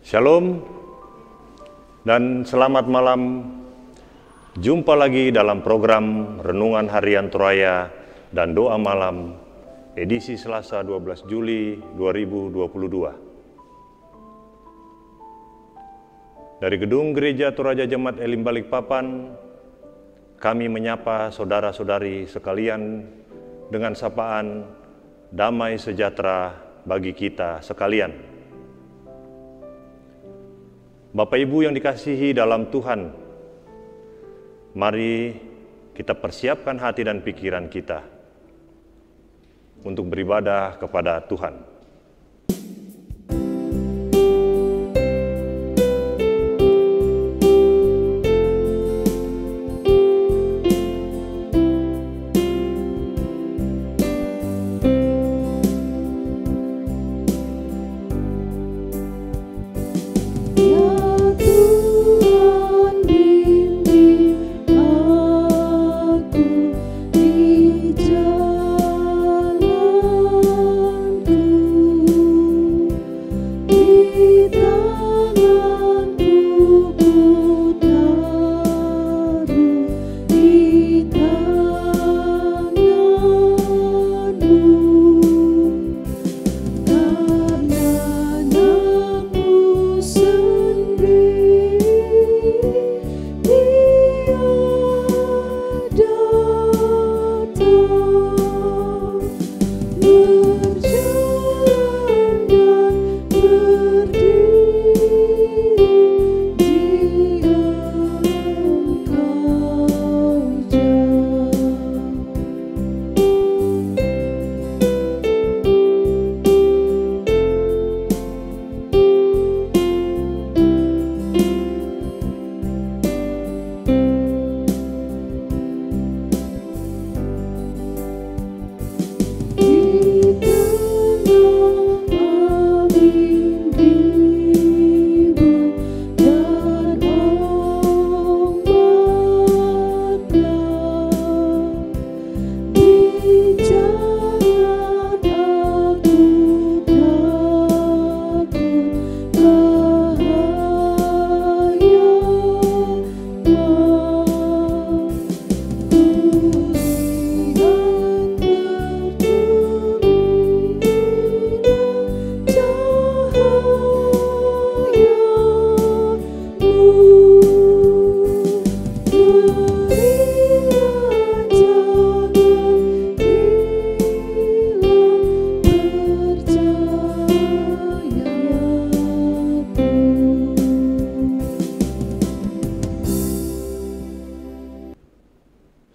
Shalom dan selamat malam. Jumpa lagi dalam program Renungan Harian Toraya dan Doa Malam edisi Selasa 12 Juli 2022. Dari Gedung Gereja Toraja Jemaat Elim Balikpapan, kami menyapa saudara-saudari sekalian dengan sapaan damai sejahtera bagi kita sekalian. Bapak Ibu yang dikasihi dalam Tuhan, mari kita persiapkan hati dan pikiran kita untuk beribadah kepada Tuhan.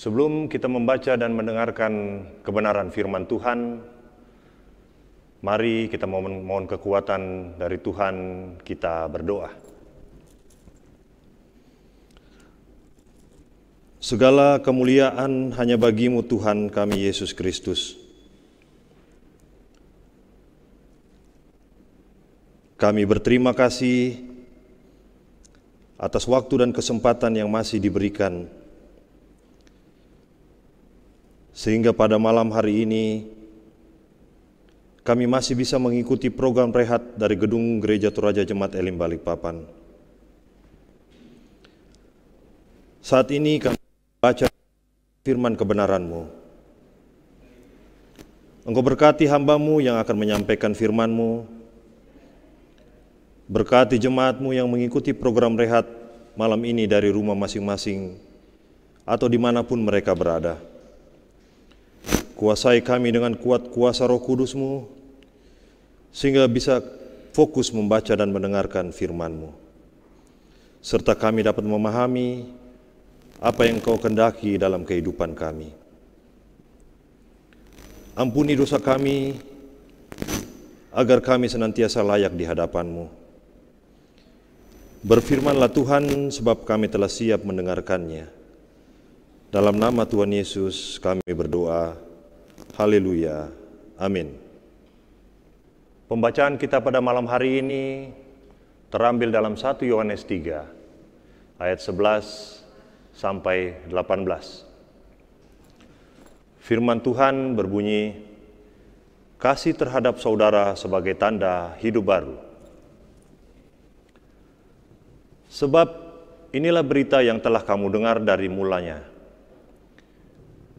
Sebelum kita membaca dan mendengarkan kebenaran firman Tuhan, mari kita mohon kekuatan dari Tuhan, kita berdoa. Segala kemuliaan hanya bagi-Mu Tuhan kami Yesus Kristus. Kami berterima kasih atas waktu dan kesempatan yang masih diberikan, sehingga pada malam hari ini kami masih bisa mengikuti program rehat dari Gedung Gereja Toraja Jemaat Elim Balikpapan. Saat ini kami baca firman kebenaran-Mu. Engkau berkati hamba-Mu yang akan menyampaikan firman-Mu, berkati jemaat-Mu yang mengikuti program rehat malam ini dari rumah masing-masing atau dimanapun mereka berada. Kuasai kami dengan kuat kuasa Roh Kudus-Mu, sehingga bisa fokus membaca dan mendengarkan firman-Mu. Serta kami dapat memahami apa yang Engkau kehendaki dalam kehidupan kami. Ampuni dosa kami, agar kami senantiasa layak di hadapan-Mu. Berfirmanlah Tuhan, sebab kami telah siap mendengarkannya. Dalam nama Tuhan Yesus kami berdoa. Haleluya. Amin. Pembacaan kita pada malam hari ini terambil dalam 1 Yohanes 3 ayat 11 sampai 18. Firman Tuhan berbunyi, kasih terhadap saudara sebagai tanda hidup baru. Sebab inilah berita yang telah kamu dengar dari mulanya,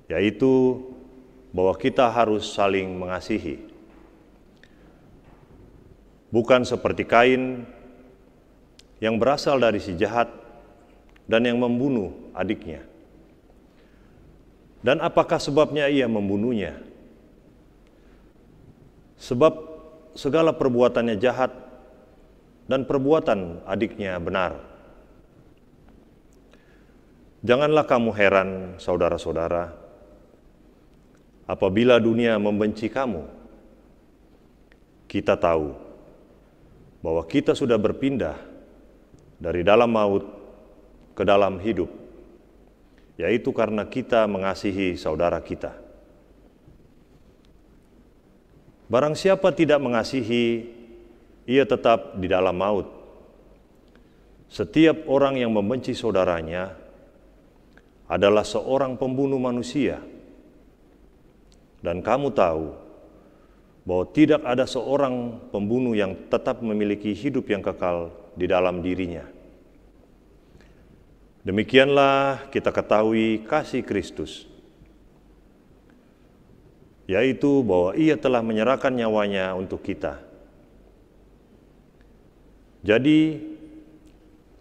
yaitu bahwa kita harus saling mengasihi. Bukan seperti Kain yang berasal dari si jahat dan yang membunuh adiknya. Dan apakah sebabnya ia membunuhnya? Sebab segala perbuatannya jahat dan perbuatan adiknya benar. Janganlah kamu heran, saudara-saudara, apabila dunia membenci kamu. Kita tahu bahwa kita sudah berpindah dari dalam maut ke dalam hidup, yaitu karena kita mengasihi saudara kita. Barang siapa tidak mengasihi, ia tetap di dalam maut. Setiap orang yang membenci saudaranya adalah seorang pembunuh manusia. Dan kamu tahu bahwa tidak ada seorang pembunuh yang tetap memiliki hidup yang kekal di dalam dirinya. Demikianlah kita ketahui kasih Kristus, yaitu bahwa ia telah menyerahkan nyawanya untuk kita. Jadi,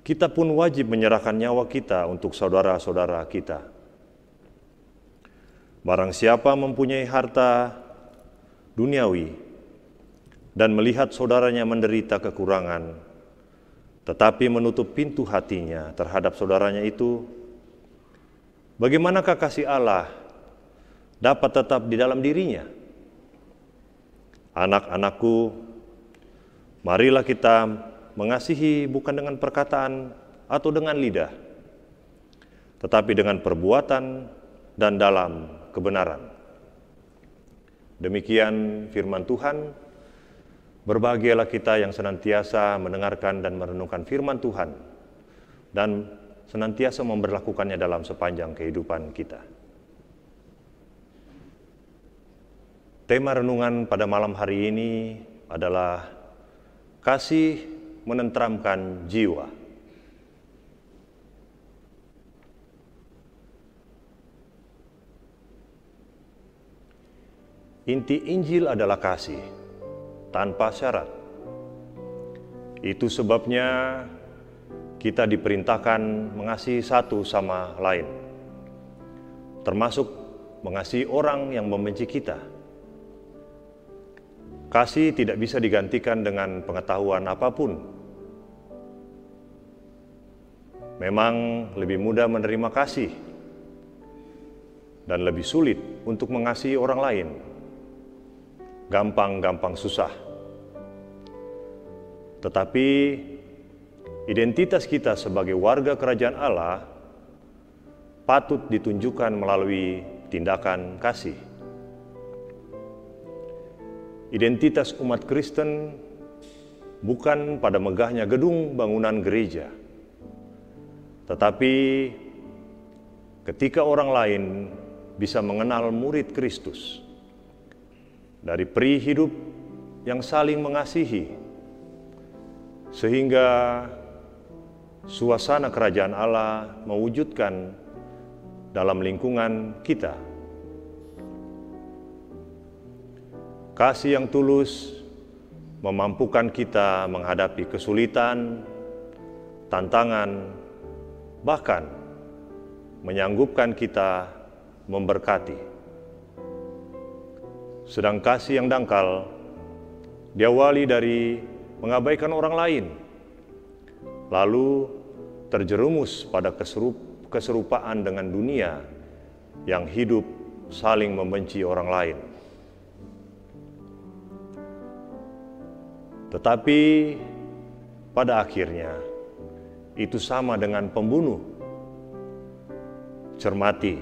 kita pun wajib menyerahkan nyawa kita untuk saudara-saudara kita. Barang siapa mempunyai harta duniawi dan melihat saudaranya menderita kekurangan, tetapi menutup pintu hatinya terhadap saudaranya itu, bagaimanakah kasih Allah dapat tetap di dalam dirinya? Anak-anakku, marilah kita mengasihi bukan dengan perkataan atau dengan lidah, tetapi dengan perbuatan dan dalam kebenaran. Demikian firman Tuhan. Berbahagialah kita yang senantiasa mendengarkan dan merenungkan firman Tuhan dan senantiasa memberlakukannya dalam sepanjang kehidupan kita. Tema renungan pada malam hari ini adalah kasih menenteramkan jiwa. Inti Injil adalah kasih tanpa syarat. Itu sebabnya kita diperintahkan mengasihi satu sama lain, termasuk mengasihi orang yang membenci kita. Kasih tidak bisa digantikan dengan pengetahuan apapun. Memang lebih mudah menerima kasih dan lebih sulit untuk mengasihi orang lain. Gampang-gampang susah. Tetapi identitas kita sebagai warga kerajaan Allah patut ditunjukkan melalui tindakan kasih. Identitas umat Kristen bukan pada megahnya gedung bangunan gereja, tetapi ketika orang lain bisa mengenal murid Kristus dari peri hidup yang saling mengasihi, sehingga suasana kerajaan Allah mewujudkan dalam lingkungan kita. Kasih yang tulus memampukan kita menghadapi kesulitan, tantangan, bahkan menyanggupkan kita memberkati. Sedang kasih yang dangkal diawali dari mengabaikan orang lain, lalu terjerumus pada keserupaan dengan dunia yang hidup saling membenci orang lain. Tetapi pada akhirnya itu sama dengan pembunuh. Cermati,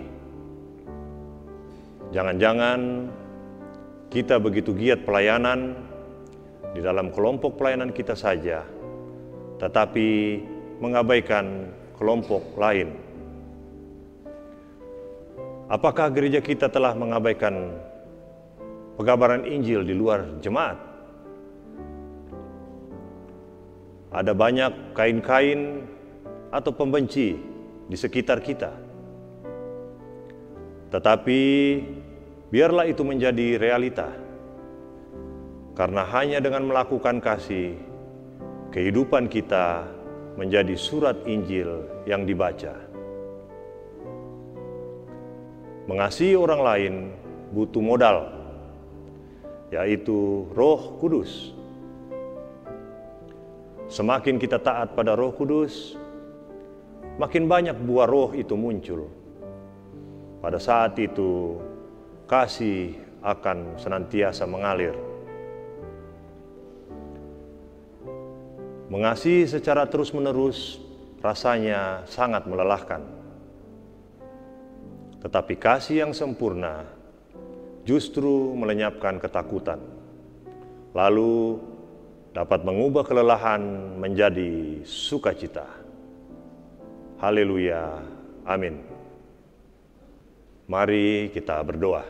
jangan-jangan kita begitu giat pelayanan di dalam kelompok pelayanan kita saja, tetapi mengabaikan kelompok lain. Apakah gereja kita telah mengabaikan pengabaran Injil di luar jemaat? Ada banyak kain-kain atau pembenci di sekitar kita. Tetapi biarlah itu menjadi realita, karena hanya dengan melakukan kasih, kehidupan kita menjadi surat Injil yang dibaca. Mengasihi orang lain butuh modal, yaitu Roh Kudus. Semakin kita taat pada Roh Kudus, makin banyak buah roh itu muncul. Pada saat itu, kasih akan senantiasa mengalir. Mengasihi secara terus-menerus rasanya sangat melelahkan. Tetapi kasih yang sempurna justru melenyapkan ketakutan, lalu dapat mengubah kelelahan menjadi sukacita. Haleluya, amin. Mari kita berdoa.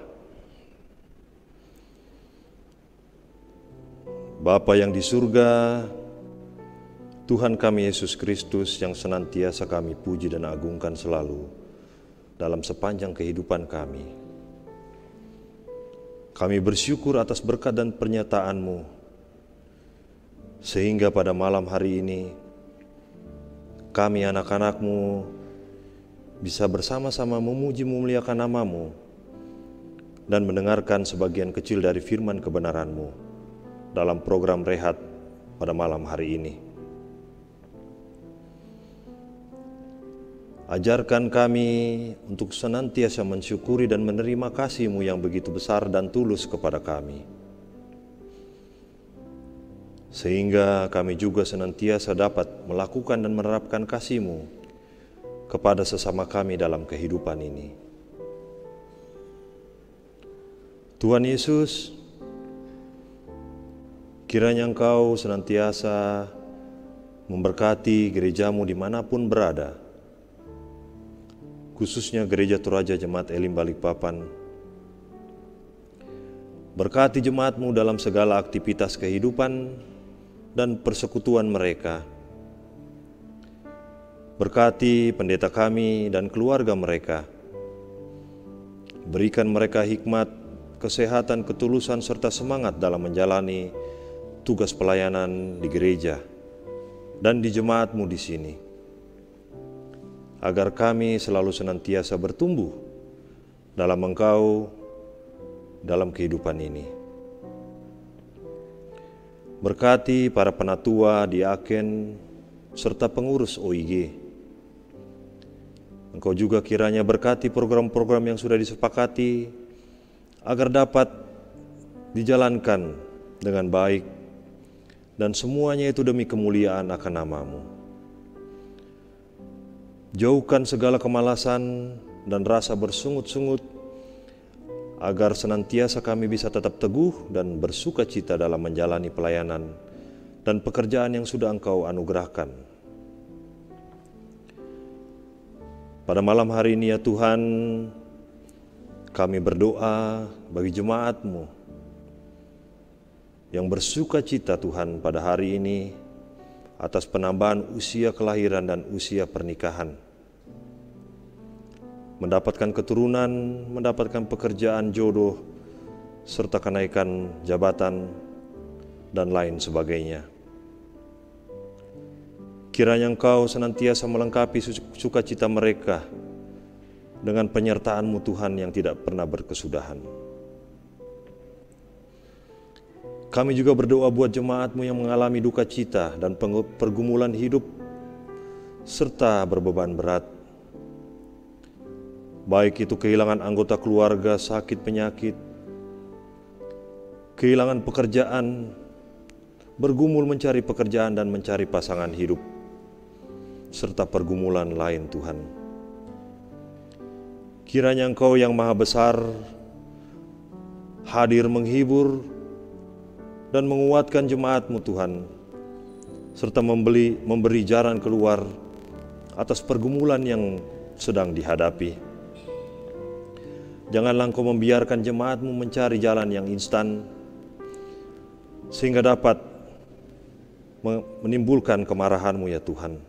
Bapa yang di surga, Tuhan kami Yesus Kristus yang senantiasa kami puji dan agungkan selalu dalam sepanjang kehidupan kami. Kami bersyukur atas berkat dan pernyataan-Mu, sehingga pada malam hari ini kami anak-anak-Mu bisa bersama-sama memuji memuliakan nama-Mu dan mendengarkan sebagian kecil dari firman kebenaran-Mu dalam program Rehat pada malam hari ini. Ajarkan kami untuk senantiasa mensyukuri dan menerima kasih-Mu yang begitu besar dan tulus kepada kami, sehingga kami juga senantiasa dapat melakukan dan menerapkan kasih-Mu kepada sesama kami dalam kehidupan ini. Tuhan Yesus, kiranya Engkau senantiasa memberkati gereja-Mu dimanapun berada, khususnya Gereja Toraja Jemaat Elim Balikpapan. Berkati jemaat-Mu dalam segala aktivitas kehidupan dan persekutuan mereka. Berkati pendeta kami dan keluarga mereka. Berikan mereka hikmat, kesehatan, ketulusan, serta semangat dalam menjalani tugas pelayanan di gereja dan di jemaat-Mu di sini, agar kami selalu senantiasa bertumbuh dalam Engkau dalam kehidupan ini. Berkati para penatua, diaken, serta pengurus OIG. Engkau juga kiranya berkati program-program yang sudah disepakati agar dapat dijalankan dengan baik, dan semuanya itu demi kemuliaan akan nama-Mu. Jauhkan segala kemalasan dan rasa bersungut-sungut, agar senantiasa kami bisa tetap teguh dan bersuka cita dalam menjalani pelayanan dan pekerjaan yang sudah Engkau anugerahkan. Pada malam hari ini ya Tuhan, kami berdoa bagi jemaat-Mu yang bersuka cita Tuhan pada hari ini atas penambahan usia kelahiran dan usia pernikahan, mendapatkan keturunan, mendapatkan pekerjaan jodoh, serta kenaikan jabatan, dan lain sebagainya. Kiranya Engkau senantiasa melengkapi sukacita mereka dengan penyertaan-Mu Tuhan yang tidak pernah berkesudahan. Kami juga berdoa buat jemaat-Mu yang mengalami duka cita dan pergumulan hidup serta berbeban berat, baik itu kehilangan anggota keluarga, sakit penyakit, kehilangan pekerjaan, bergumul mencari pekerjaan dan mencari pasangan hidup, serta pergumulan lain Tuhan. Kiranya Engkau yang Maha Besar hadir menghibur dan menguatkan jemaat-Mu Tuhan, serta memberi jalan keluar atas pergumulan yang sedang dihadapi. Janganlah Engkau membiarkan jemaat-Mu mencari jalan yang instan, sehingga dapat menimbulkan kemarahan-Mu ya Tuhan.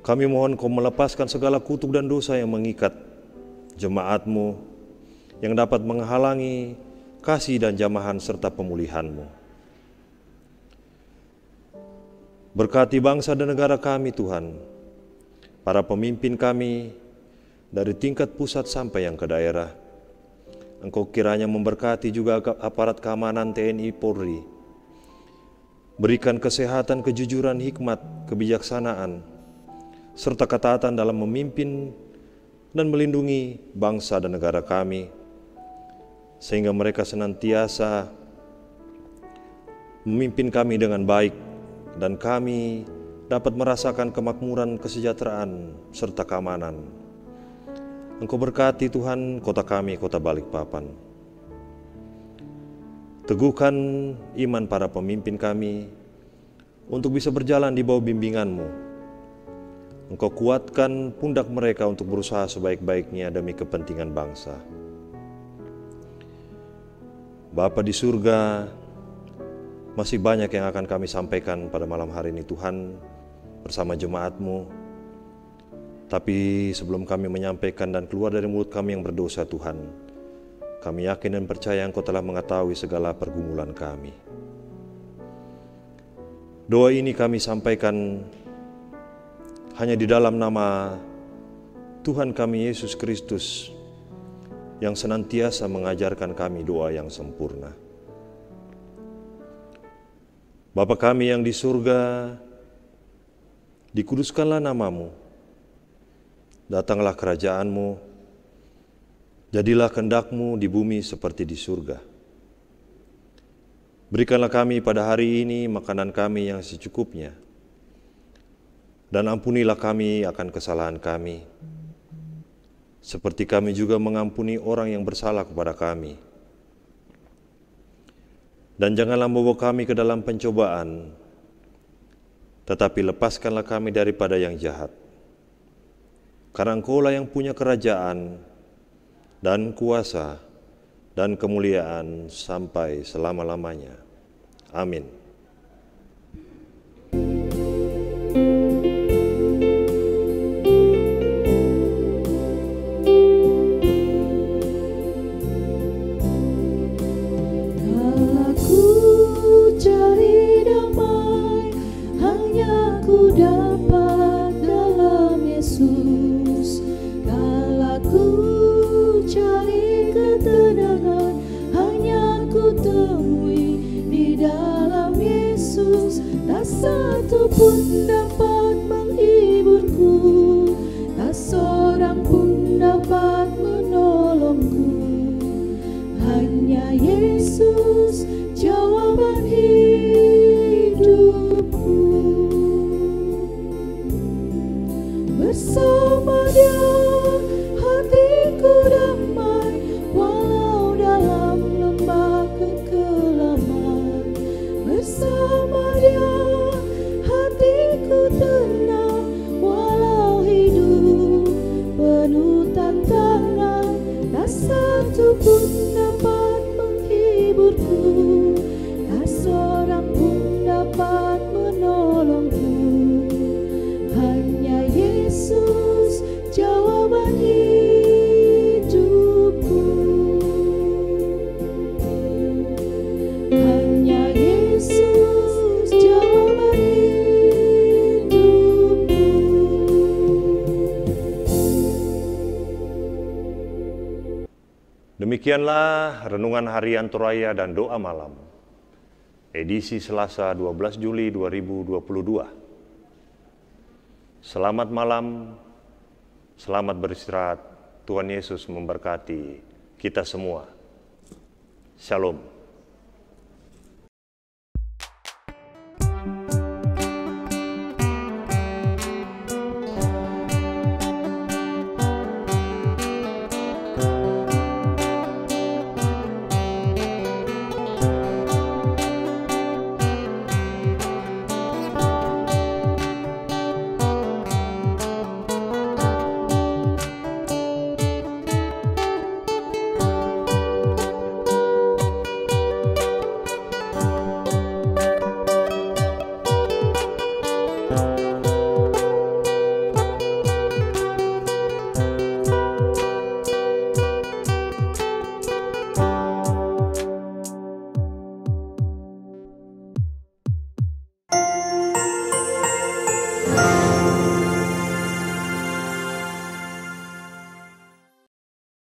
Kami mohon Kau melepaskan segala kutuk dan dosa yang mengikat jemaat-Mu, yang dapat menghalangi kasih dan jamahan serta pemulihan-Mu. Berkati bangsa dan negara kami Tuhan, para pemimpin kami dari tingkat pusat sampai yang ke daerah. Engkau kiranya memberkati juga aparat keamanan TNI Polri. Berikan kesehatan, kejujuran, hikmat, kebijaksanaan, serta ketaatan dalam memimpin dan melindungi bangsa dan negara kami, sehingga mereka senantiasa memimpin kami dengan baik dan kami dapat merasakan kemakmuran, kesejahteraan, serta keamanan. Engkau berkati Tuhan kota kami, kota Balikpapan. Teguhkan iman para pemimpin kami untuk bisa berjalan di bawah bimbingan-Mu. Engkau kuatkan pundak mereka untuk berusaha sebaik-baiknya demi kepentingan bangsa. Bapa di surga, masih banyak yang akan kami sampaikan pada malam hari ini Tuhan bersama jemaat-Mu. Tapi sebelum kami menyampaikan dan keluar dari mulut kami yang berdosa Tuhan, kami yakin dan percaya Engkau telah mengetahui segala pergumulan kami. Doa ini kami sampaikan hanya di dalam nama Tuhan kami Yesus Kristus yang senantiasa mengajarkan kami doa yang sempurna. Bapa kami yang di surga, dikuduskanlah nama-Mu, datanglah kerajaan-Mu, jadilah kehendak-Mu di bumi seperti di surga. Berikanlah kami pada hari ini makanan kami yang secukupnya, dan ampunilah kami akan kesalahan kami, seperti kami juga mengampuni orang yang bersalah kepada kami. Dan janganlah membawa kami ke dalam pencobaan, tetapi lepaskanlah kami daripada yang jahat. Karena Engkau-lah yang punya kerajaan dan kuasa dan kemuliaan sampai selama-lamanya. Amin. Satu pun dapat menghiburku, tak seorang pun dapat menolongku. Hanya Yesus jawaban hidupku. Bersama Dia hatiku damai, walau dalam lembah kekelaman. Bersama Dia hatiku tenang, walau hidup penuh tantangan. Tak satu pun dapat menghiburku, tak seorang pun dapat menolongku. Hanya Yesus jawaban hidupku. Hanya Yesus jawaban hidupku. Demikianlah Renungan Harian Toraya dan Doa Malam, edisi Selasa 12 Juli 2022. Selamat malam, selamat beristirahat. Tuhan Yesus memberkati kita semua. Shalom.